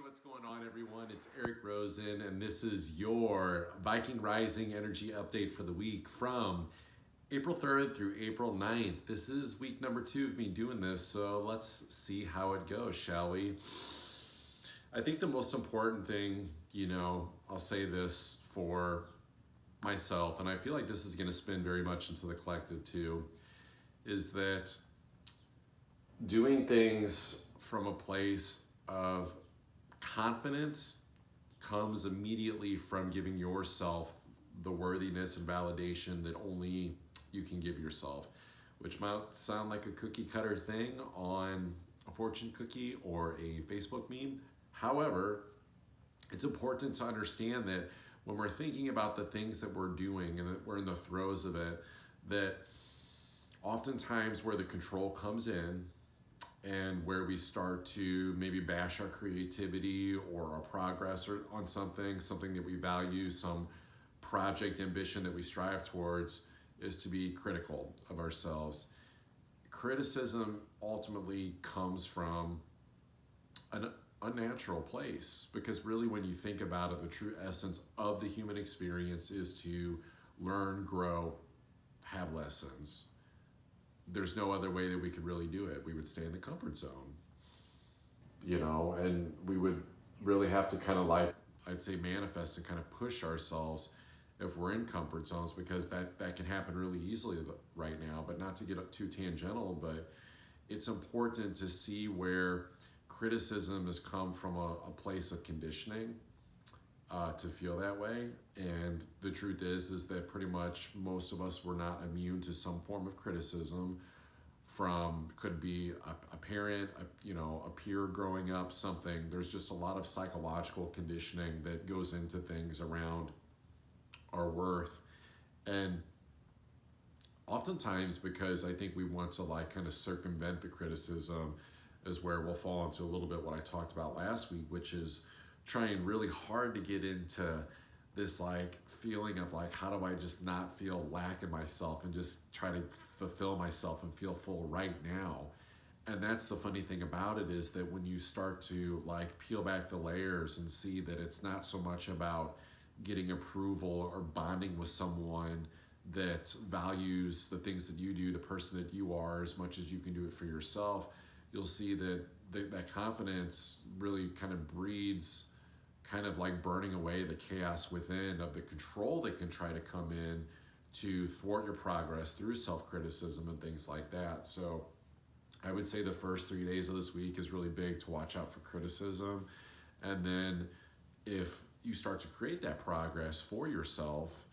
What's going on, everyone? It's Eric Rosen, and this is your Viking Rising Energy Update for the week from April 3rd through April 9th. This is week number 2 of me doing this, so let's see how it goes, shall we? I think the most important thing, I'll say this for myself, and I feel like this is going to spin very much into the collective too, is that doing things from a place of confidence comes immediately from giving yourself the worthiness and validation that only you can give yourself, which might sound like a cookie cutter thing on a fortune cookie or a Facebook meme. However, it's important to understand that when we're thinking about the things that we're doing and that we're in the throes of it, that oftentimes where the control comes in and where we start to maybe bash our creativity or our progress or on something that we value, some project ambition that we strive towards, is to be critical of ourselves. Criticism ultimately comes from an unnatural place, because really when you think about it, the true essence of the human experience is to learn, grow, have lessons. There's no other way that we could really do it. We would stay in the comfort zone, and we would really have to kind of I'd say manifest and kind of push ourselves if we're in comfort zones, because that can happen really easily right now. But not to get up too tangential, but it's important to see where criticism has come from a place of conditioning to feel that way. And the truth is that pretty much most of us were not immune to some form of criticism from, could be a parent, a peer growing up, something. There's just a lot of psychological conditioning that goes into things around our worth. And oftentimes, because I think we want to kind of circumvent the criticism, is where we'll fall into a little bit what I talked about last week, which is trying really hard to get into this feeling of how do I just not feel lack in myself and just try to fulfill myself and feel full right now. And that's the funny thing about it, is that when you start to peel back the layers and see that it's not so much about getting approval or bonding with someone that values the things that you do, the person that you are, as much as you can do it for yourself, you'll see that that confidence really kind of breeds kind of burning away the chaos within of the control that can try to come in to thwart your progress through self-criticism and things like that. So I would say the first 3 days of this week is really big to watch out for criticism. And then if you start to create that progress for yourself,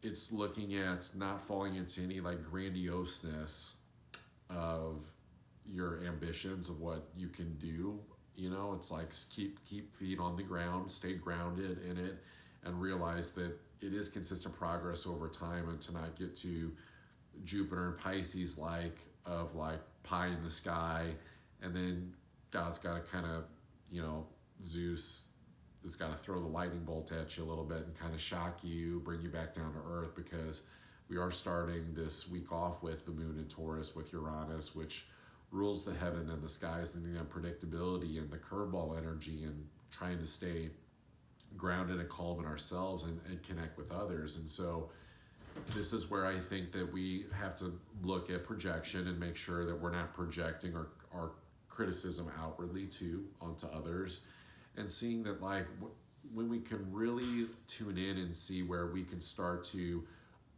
it's looking at not falling into any grandioseness of your ambitions of what you can do. It's keep feet on the ground, stay grounded in it, and realize that it is consistent progress over time, and to not get to Jupiter and Pisces of pie in the sky, and then God's got to kind of, Zeus has got to throw the lightning bolt at you a little bit and kind of shock you, bring you back down to earth, because we are starting this week off with the moon in Taurus with Uranus, which rules the heaven and the skies and the unpredictability and the curveball energy, and trying to stay grounded and calm in ourselves and connect with others. And so this is where I think that we have to look at projection and make sure that we're not projecting our criticism outwardly onto others, and seeing that when we can really tune in and see where we can start to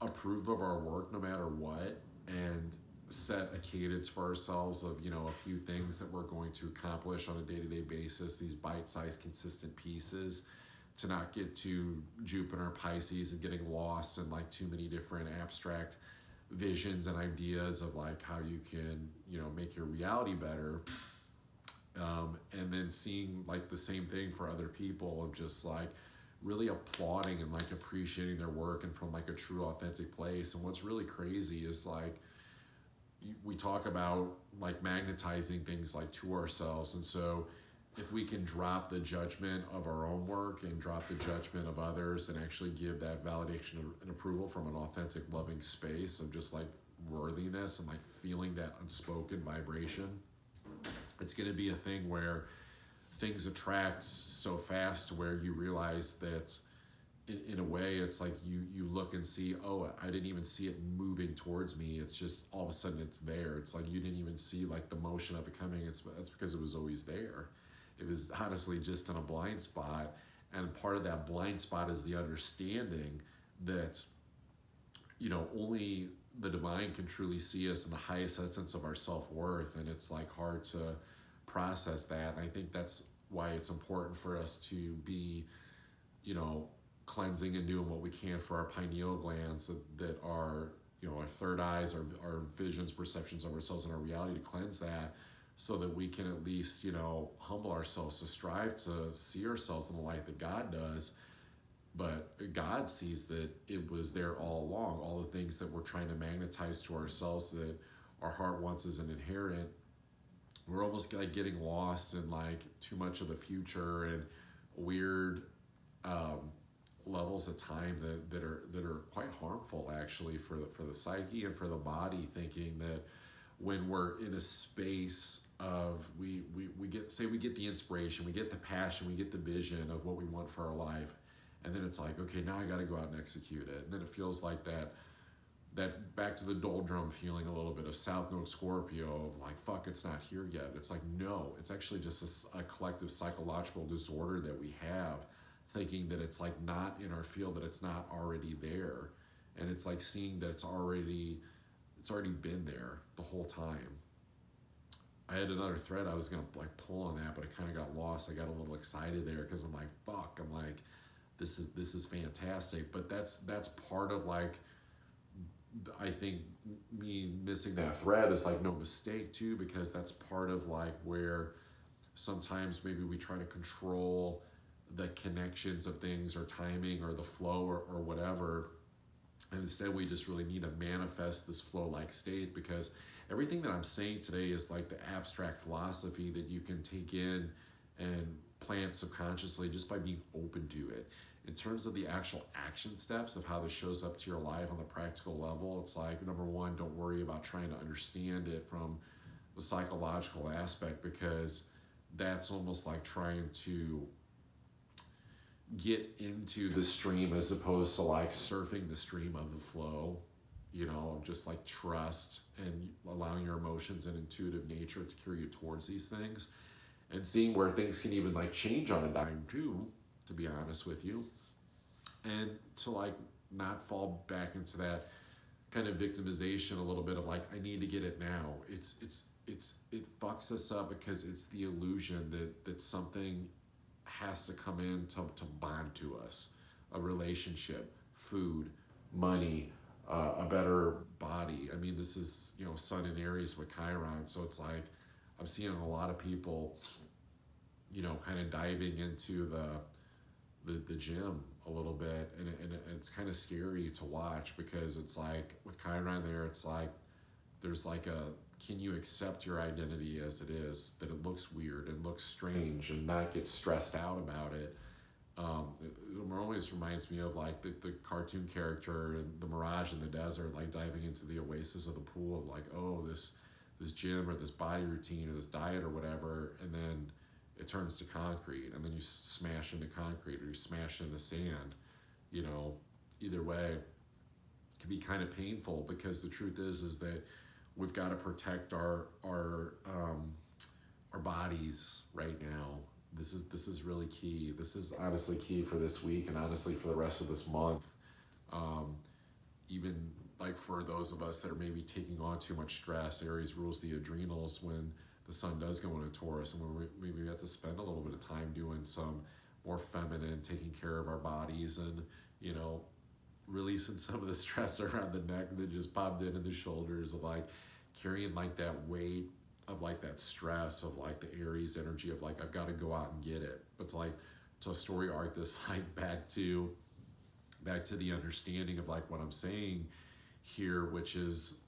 approve of our work no matter what, and set a cadence for ourselves of a few things that we're going to accomplish on a day-to-day basis, these bite-sized consistent pieces, to not get to Jupiter, Pisces, and getting lost in too many different abstract visions and ideas of how you can make your reality better, and then seeing the same thing for other people, of just really applauding and appreciating their work, and from a true authentic place. And what's really crazy is we talk about magnetizing things to ourselves. And so if we can drop the judgment of our own work and drop the judgment of others, and actually give that validation and approval from an authentic, loving space of just worthiness and feeling that unspoken vibration, it's going to be a thing where things attract so fast to where you realize that in a way it's like you look and see, oh, I didn't even see it moving towards me. It's just all of a sudden it's there. It's like you didn't even see like the motion of it coming. That's because it was always there. It was honestly just in a blind spot, and part of that blind spot is the understanding that only the divine can truly see us in the highest essence of our self-worth, and it's like hard to process that. And I think that's why it's important for us to be you know cleansing and doing what we can for our pineal glands that are our third eyes, our visions, perceptions of ourselves and our reality, to cleanse that, so that we can at least humble ourselves to strive to see ourselves in the light that God does. But God sees that it was there all along. All the things that we're trying to magnetize to ourselves that our heart wants as an inherent, we're almost like getting lost in like too much of the future and weird levels of time that are quite harmful actually for the psyche and for the body, thinking that when we're in a space of we get the inspiration, we get the passion, we get the vision of what we want for our life, and then it's like, okay, now I got to go out and execute it. And then it feels like that back to the doldrum feeling, a little bit of South Node Scorpio of like, fuck, it's not here yet. It's like, no, it's actually just a collective psychological disorder that we have, thinking that it's like not in our field, that it's not already there. And it's like seeing that it's already been there the whole time. I had another thread I was gonna like pull on that, but I kind of got lost. I got a little excited there because I'm like, fuck, I'm like, this is fantastic. But that's part of like, I think me missing that thread is like no mistake too, because that's part of like where sometimes maybe we try to control the connections of things or timing or the flow or whatever. And instead we just really need to manifest this flow-like state, because everything that I'm saying today is like the abstract philosophy that you can take in and plant subconsciously just by being open to it. In terms of the actual action steps of how this shows up to your life on the practical level, it's like, number one, don't worry about trying to understand it from the psychological aspect, because that's almost like trying to get into the stream as opposed to like surfing the stream of the flow, just like trust and allowing your emotions and intuitive nature to carry you towards these things, and seeing where things can even like change on a dime too, to be honest with you, and to like not fall back into that kind of victimization a little bit of like, I need to get it now. It fucks us up, because it's the illusion that something has to come in to bond to us, a relationship, food, money, a better body. I mean, this is Sun in Aries with Chiron, so it's like I'm seeing a lot of people kind of diving into the gym a little bit, and it's kind of scary to watch, because it's like with Chiron there, it's like there's like a, can you accept your identity as it is, that it looks weird and looks strange, and not get stressed out about it. It always reminds me of like the cartoon character in The Mirage in the Desert, like diving into the oasis of the pool of like, oh, this gym or this body routine or this diet or whatever, and then it turns to concrete, and then you smash into concrete or you smash into sand. Either way, it can be kind of painful, because the truth is that we've got to protect our bodies right now. This is really key. This is honestly key for this week, and honestly for the rest of this month. Even like for those of us that are maybe taking on too much stress, Aries rules the adrenals when the sun does go into Taurus, and when we have to spend a little bit of time doing some more feminine, taking care of our bodies, and releasing some of the stress around the neck that just popped in, and the shoulders, of like carrying like that weight of like that stress of like the Aries energy of like, I've got to go out and get it. But to story arc this like back to the understanding of like what I'm saying here, which is,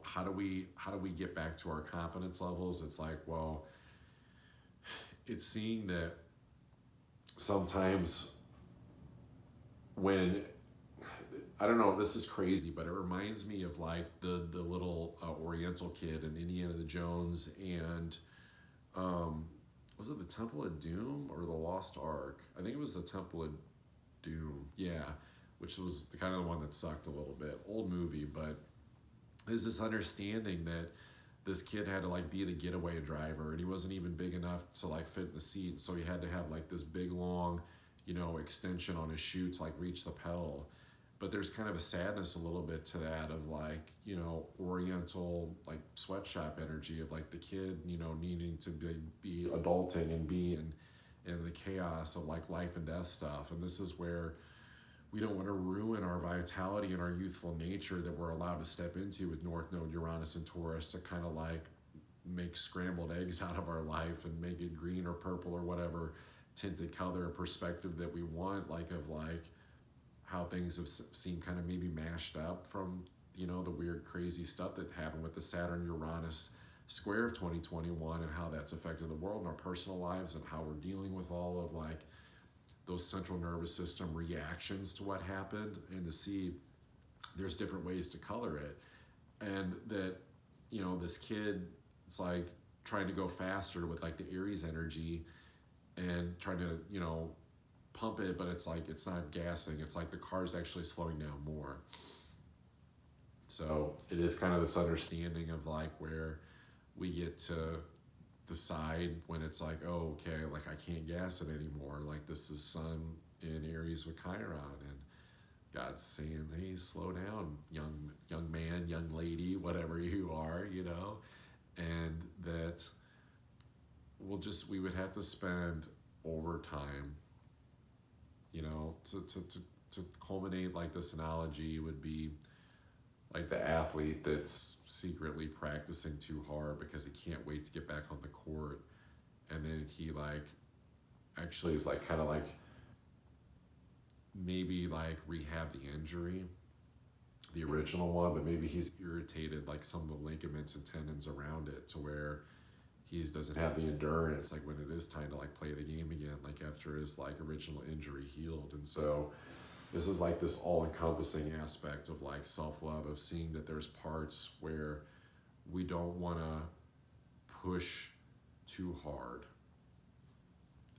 how do we get back to our confidence levels? It's like, well, it's seeing that sometimes when, I don't know, this is crazy, but it reminds me of like the little Oriental kid in Indiana Jones and was it the Temple of Doom or the Lost Ark? I think it was the Temple of Doom. Yeah, which was the kind of the one that sucked a little bit. Old movie, but there's this understanding that this kid had to like be the getaway driver, and he wasn't even big enough to like fit in the seat, so he had to have like this big long, extension on his shoe to like reach the pedal. But there's kind of a sadness a little bit to that of like, oriental like sweatshop energy of like the kid, needing to be adulting and be in the chaos of like life and death stuff. And this is where we don't want to ruin our vitality and our youthful nature that we're allowed to step into with North Node, Uranus, and Taurus to kind of like make scrambled eggs out of our life and make it green or purple or whatever tinted color or perspective that we want, like of like how things have seemed kind of maybe mashed up from, the weird, crazy stuff that happened with the Saturn Uranus square of 2021 and how that's affected the world and our personal lives and how we're dealing with all of like those central nervous system reactions to what happened, and to see there's different ways to color it. And that, this kid, it's like trying to go faster with like the Aries energy and trying to, pump it, but it's like it's not gassing. It's like the car's actually slowing down more. So it is kind of this understanding of like where we get to decide when it's like, oh, okay, like I can't gas it anymore. Like this is Sun in Aries with Chiron, and God's saying, hey, slow down, young man, young lady, whatever you are, and that we would have to spend overtime, to culminate like this analogy would be like the athlete that's secretly practicing too hard because he can't wait to get back on the court, and then he like actually is like kind of like maybe like rehab the injury, the original one, but maybe he's irritated like some of the ligaments and tendons around it to where he doesn't have the endurance like when it is time to like play the game again, like after his like original injury healed. And so this is like this all-encompassing aspect of like self-love, of seeing that there's parts where we don't want to push too hard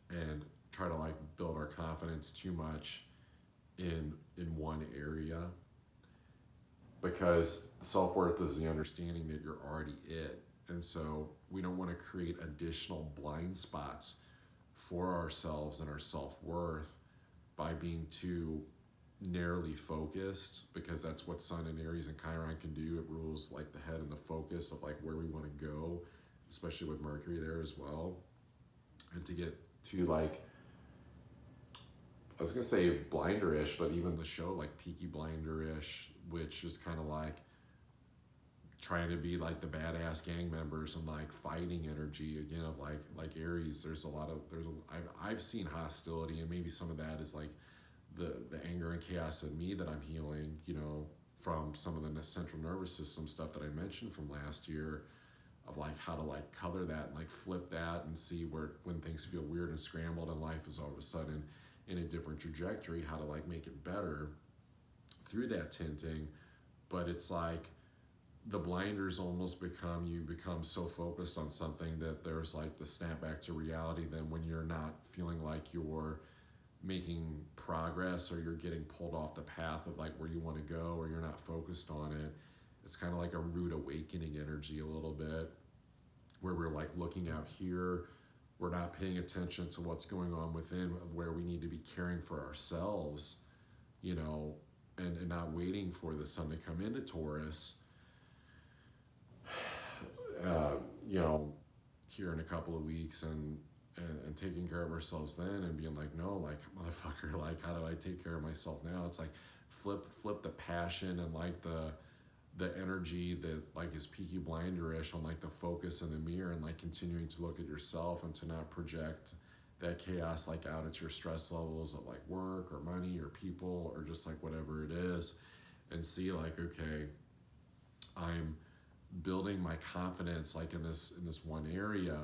and try to like build our confidence too much in one area, because self-worth is the understanding that you're already it. And so we don't want to create additional blind spots for ourselves and our self-worth by being too narrowly focused, because that's what Sun and Aries and Chiron can do. It rules like the head and the focus of like where we want to go, especially with Mercury there as well. And to get to like, I was gonna say blinder-ish, but even the show like Peaky Blinder-ish, which is kind of like trying to be like the badass gang members and like fighting energy again of like Aries. I've seen hostility, and maybe some of that is like the anger and chaos in me that I'm healing, from some of the central nervous system stuff that I mentioned from last year, of like how to like color that and like flip that and see when things feel weird and scrambled and life is all of a sudden in a different trajectory, how to like make it better through that tinting. But it's like the blinders almost you become so focused on something that there's like the snap back to reality. Then when you're not feeling like you're making progress or you're getting pulled off the path of like where you want to go, or you're not focused on it, it's kind of like a rude awakening energy a little bit, where we're like looking out here, we're not paying attention to what's going on within, of where we need to be caring for ourselves, and not waiting for the Sun to come into Taurus, here in a couple of weeks, and taking care of ourselves then, and being like, no, like motherfucker, like how do I take care of myself now? It's like flip the passion and like the energy that like is Peaky Blinder-ish on like the focus in the mirror, and like continuing to look at yourself and to not project that chaos like out at your stress levels of like work or money or people or just like whatever it is, and see like, okay, I'm building my confidence like in this one area,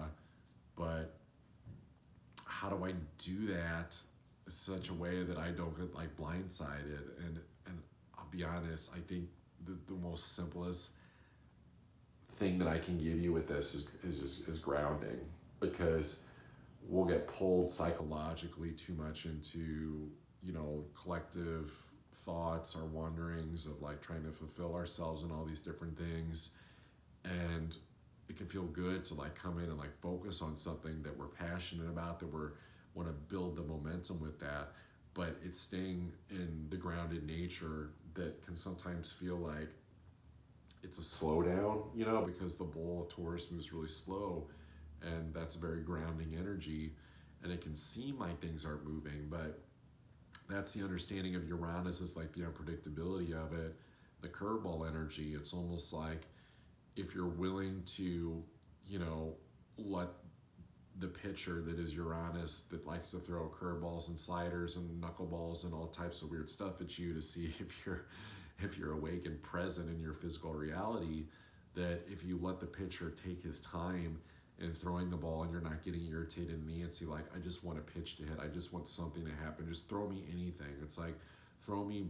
but how do I do that in such a way that I don't get like blindsided? And I'll be honest, I think the most simplest thing that I can give you with this is grounding, because we'll get pulled psychologically too much into, collective thoughts or wanderings of like trying to fulfill ourselves and all these different things. And it can feel good to like come in and like focus on something that we're passionate about, that we're want to build the momentum with that. But it's staying in the grounded nature that can sometimes feel like it's a slowdown, because the bowl of Taurus moves really slow, and that's very grounding energy. And it can seem like things aren't moving, but that's the understanding of Uranus, is like the unpredictability of it, the curveball energy. It's almost like if you're willing to, let the pitcher that is Uranus, that likes to throw curveballs and sliders and knuckleballs and all types of weird stuff at you to see if you're awake and present in your physical reality, that if you let the pitcher take his time in throwing the ball and you're not getting irritated and antsy, like, I just want a pitch to hit, I just want something to happen, just throw me anything. It's like, throw me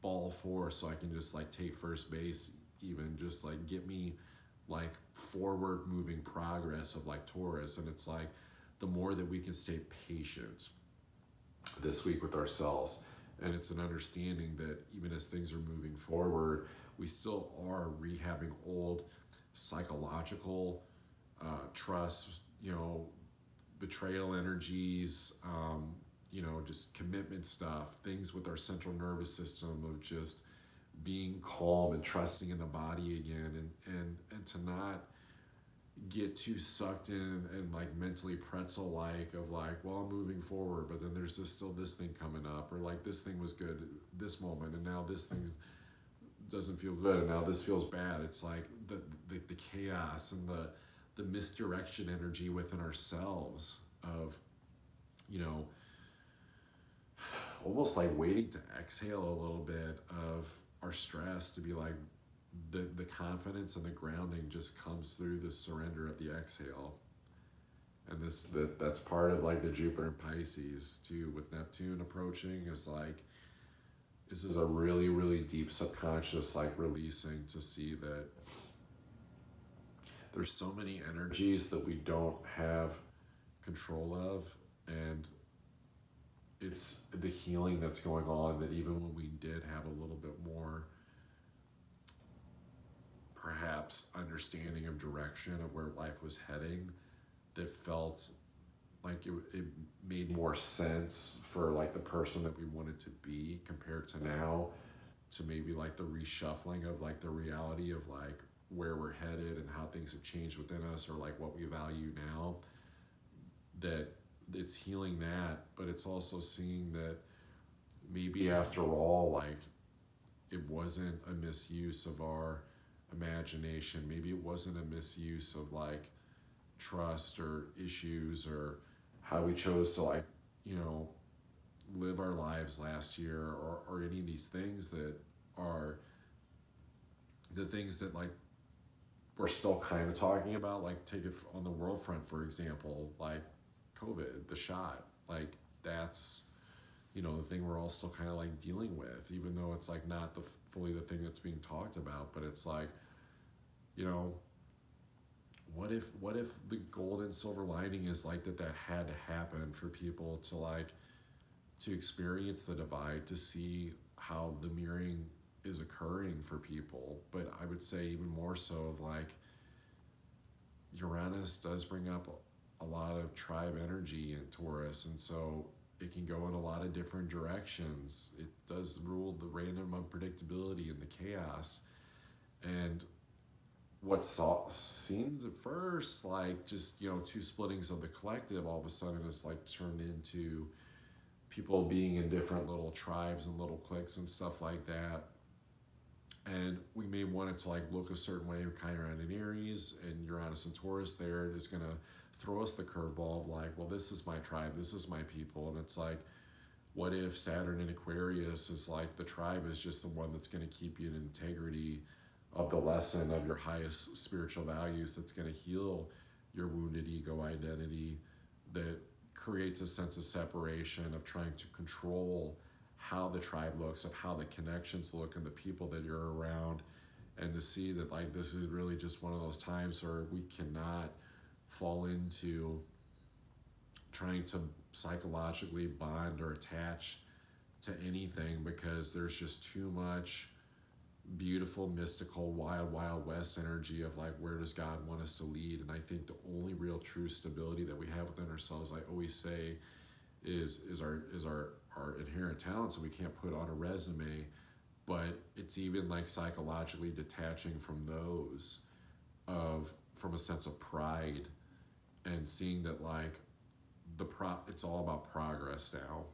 ball four so I can just like take first base, even just like get me like forward moving progress of like Taurus. And it's like, the more that we can stay patient this week with ourselves, and it's an understanding that even as things are moving forward, we still are rehabbing old psychological trust, betrayal energies, just commitment stuff, things with our central nervous system of just being calm and trusting in the body again, and to not get too sucked in and like mentally pretzel like of like, well, I'm moving forward, but then there's still this thing coming up, or like this thing was good this moment and now this thing doesn't feel good and now this feels bad. It's like the chaos and the misdirection energy within ourselves of, almost like waiting to exhale a little bit of our stress, to be like, the confidence and the grounding just comes through the surrender of the exhale. And that's part of like the Jupiter and Pisces too, with Neptune approaching, is like, this is a really, really deep subconscious like releasing, to see that there's so many energies that we don't have control of. And it's the healing that's going on, that even when we did have a little bit more perhaps understanding of direction of where life was heading, that felt like it made more sense for like the person that we wanted to be, compared to now, to maybe like the reshuffling of like the reality of like where we're headed and how things have changed within us, or like what we value now. That it's healing that, but it's also seeing that maybe after all, like, it wasn't a misuse of our imagination. Maybe it wasn't a misuse of like trust or issues, or how we chose to like, live our lives last year, or any of these things that are the things that like we're still kind of talking about. Like, take it on the world front, for example, like COVID, the shot, like that's, the thing we're all still kind of like dealing with, even though it's like not fully the thing that's being talked about. But it's like, what if the gold and silver lining is like that had to happen for people to like, to experience the divide, to see how the mirroring is occurring for people. But I would say even more so of like, Uranus does bring up a lot of tribe energy in Taurus, and so it can go in a lot of different directions. It does rule the random unpredictability and the chaos. And what seems at first like just, two splittings of the collective, all of a sudden is like turned into people being in different little tribes and little cliques and stuff like that. And we may want it to like look a certain way, kind of around in Aries, and Uranus and Taurus there is going to throw us the curveball of like, well, this is my tribe, this is my people. And it's like, what if Saturn in Aquarius is like, the tribe is just the one that's going to keep you in integrity of the lesson of your highest spiritual values, that's going to heal your wounded ego identity, that creates a sense of separation, of trying to control how the tribe looks, of how the connections look and the people that you're around. And to see that like, this is really just one of those times where we cannot fall into trying to psychologically bond or attach to anything, because there's just too much beautiful, mystical, wild, wild west energy of like, where does God want us to lead? And I think the only real true stability that we have within ourselves, I always say, is our inherent talents that we can't put on a resume. But it's even like psychologically detaching from those, of from a sense of pride, and seeing that like it's all about progress now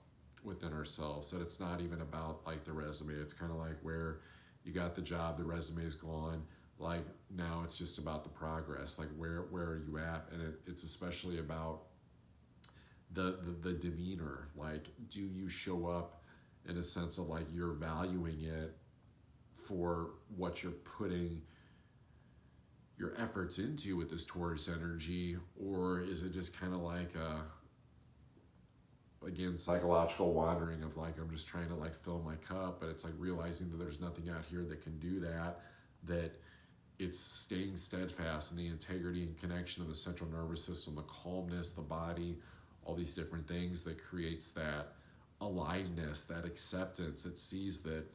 within ourselves, that it's not even about like the resume. It's kind of like where you got the job, the resume's gone, like now it's just about the progress, like where are you at? And it's especially about the demeanor, like do you show up in a sense of like you're valuing it for what you're putting your efforts into with this Taurus energy, or is it just kind of like a, again, psychological wandering of like, I'm just trying to like fill my cup, but it's like realizing that there's nothing out here that can do that, that it's staying steadfast in the integrity and connection of the central nervous system, the calmness, the body, all these different things that creates that aliveness, that acceptance, that sees that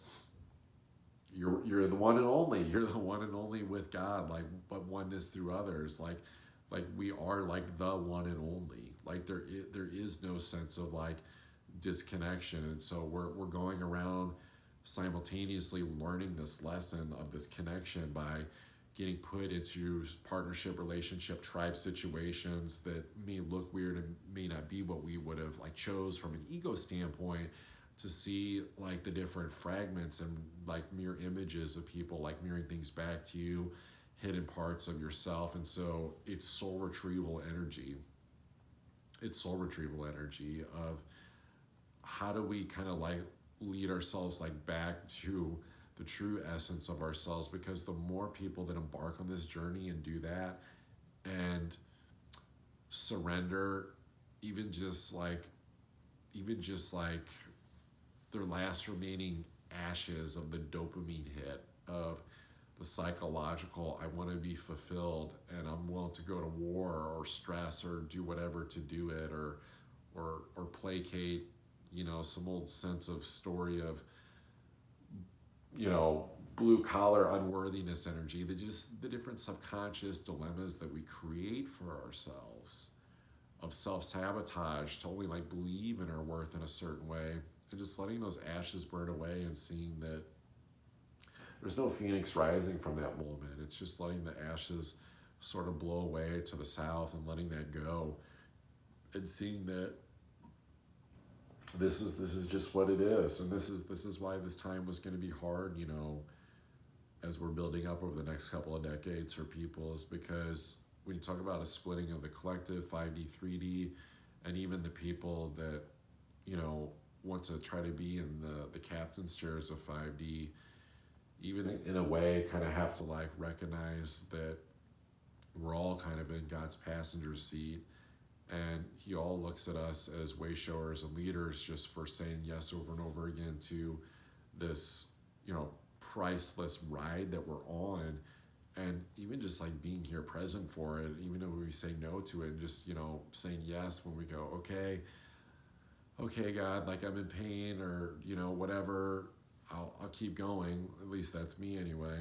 you're the one and only, you're the one and only with God, like, but oneness through others, like we are like the one and only, like there is no sense of like disconnection. And so we're going around simultaneously learning this lesson of this connection by getting put into partnership, relationship, tribe situations that may look weird and may not be what we would have like chose from an ego standpoint, to see like the different fragments and like mirror images of people, like mirroring things back to you, hidden parts of yourself. And so it's soul retrieval energy. It's soul retrieval energy of how do we kind of like lead ourselves like back to the true essence of ourselves, because the more people that embark on this journey and do that and surrender even just like their last remaining ashes of the dopamine hit of the psychological, I want to be fulfilled and I'm willing to go to war or stress or do whatever to do it, or placate, some old sense of story of, blue collar unworthiness energy, the different subconscious dilemmas that we create for ourselves, of self-sabotage to only like believe in our worth in a certain way, and just letting those ashes burn away and seeing that there's no phoenix rising from that moment. It's just letting the ashes sort of blow away to the south and letting that go, and seeing that this is just what it is. And this is why this time was going to be hard, as we're building up over the next couple of decades for people, is because when you talk about a splitting of the collective, 5D, 3D, and even the people that, want to try to be in the captain's chairs of 5D, even in a way kind of have to like recognize that we're all kind of in God's passenger seat, and he all looks at us as way showers and leaders just for saying yes over and over again to this, priceless ride that we're on. And even just like being here present for it, even though we say no to it, and just, saying yes when we go, okay, God, like I'm in pain, or, whatever, I'll keep going. At least that's me anyway.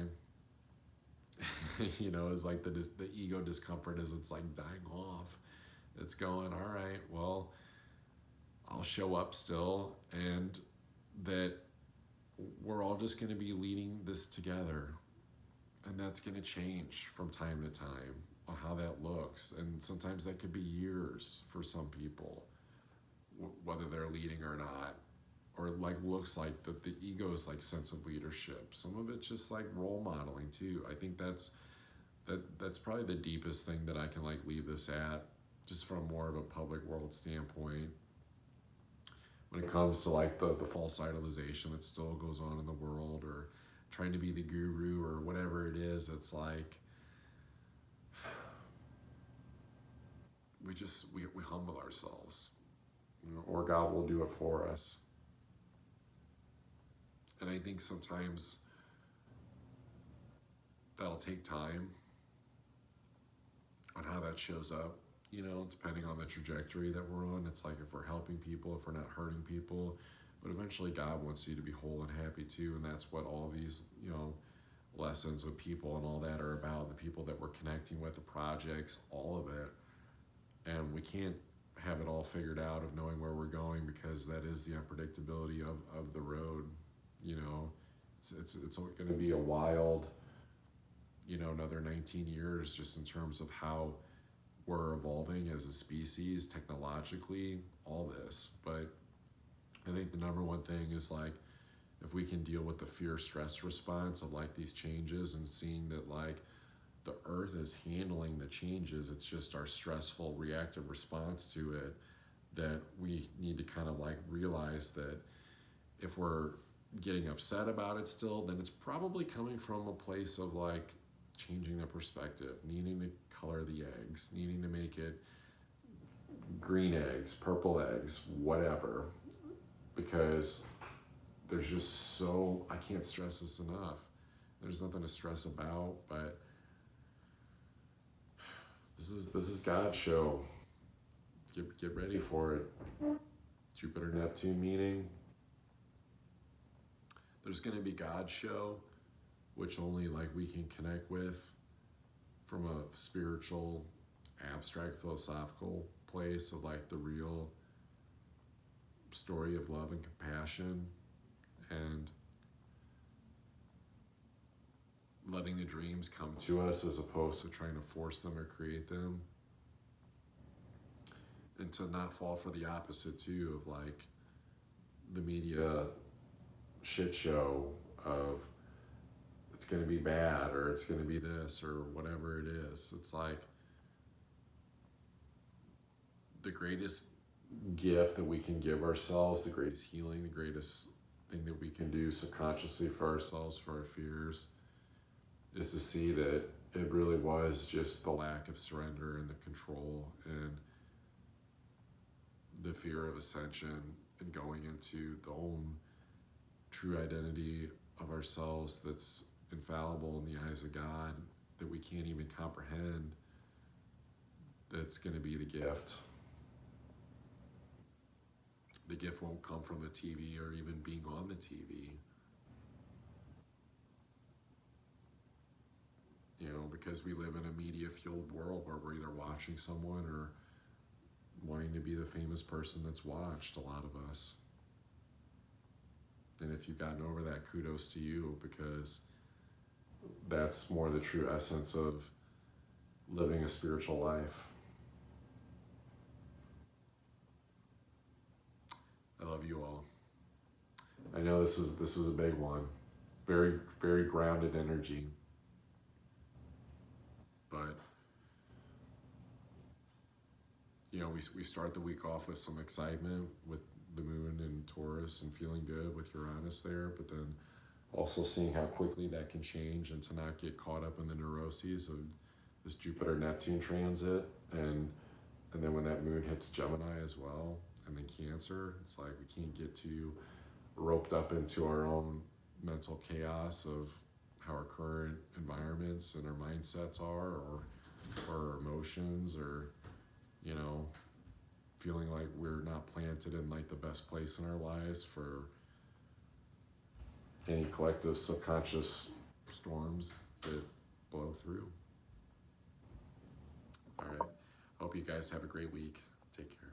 It's like the ego discomfort as it's like dying off. It's going, all right, well, I'll show up still, and that we're all just going to be leading this together. And that's going to change from time to time on how that looks. And sometimes that could be years for some people, whether they're leading or not, or like looks like the ego's like sense of leadership. Some of it's just like role modeling too. I think that's probably the deepest thing that I can like leave this at, just from more of a public world standpoint. When it comes to like the false idolization that still goes on in the world, or trying to be the guru or whatever it is, it's like we humble ourselves, or God will do it for us. And I think sometimes that'll take time on how that shows up depending on the trajectory that we're on. It's like if we're helping people, if we're not hurting people. But eventually, God wants you to be whole and happy too. And that's what all these, lessons with people and all that are about. The people that we're connecting with, the projects, all of it. And we can't have it all figured out of knowing where we're going, because that is the unpredictability of the road. You know, it's going to be a wild, another 19 years just in terms of how we're evolving as a species technologically, all this. But I think the number one thing is like, if we can deal with the fear stress response of like these changes and seeing that like the earth is handling the changes, it's just our stressful reactive response to it, that we need to kind of like realize that if we're getting upset about it still, then it's probably coming from a place of like changing the perspective, needing to color the eggs, needing to make it green eggs, purple eggs, whatever. Because there's just I can't stress this enough. There's nothing to stress about, but this is God's show. Get ready for it. Jupiter Neptune meeting. There's going to be God's show, which only like we can connect with from a spiritual, abstract, philosophical place of like the real story of love and compassion, and letting the dreams come to us as opposed to trying to force them or create them. And to not fall for the opposite too of like the media shit show of it's going to be bad or it's going to be this or whatever it is. It's like the greatest gift that we can give ourselves, the greatest healing, the greatest thing that we can do subconsciously for ourselves, for our fears, is to see that it really was just the lack of surrender and the control and the fear of ascension and going into the own true identity of ourselves that's infallible in the eyes of God, that we can't even comprehend, that's going to be the gift. The gift won't come from the TV or even being on the TV. Because we live in a media-fueled world where we're either watching someone or wanting to be the famous person that's watched, a lot of us. And if you've gotten over that, kudos to you, because that's more the true essence of living a spiritual life. I love you all. I know this was a big one. Very, very grounded energy. But we start the week off with some excitement with the moon and Taurus and feeling good with Uranus there, but then also seeing how quickly that can change and to not get caught up in the neuroses of this Jupiter Neptune transit, and then when that moon hits Gemini as well, and then Cancer, it's like we can't get too roped up into our own mental chaos of how our current environments and our mindsets are, or our emotions, or feeling like we're not planted in like the best place in our lives for any collective subconscious storms that blow through. All right. Hope you guys have a great week. Take care.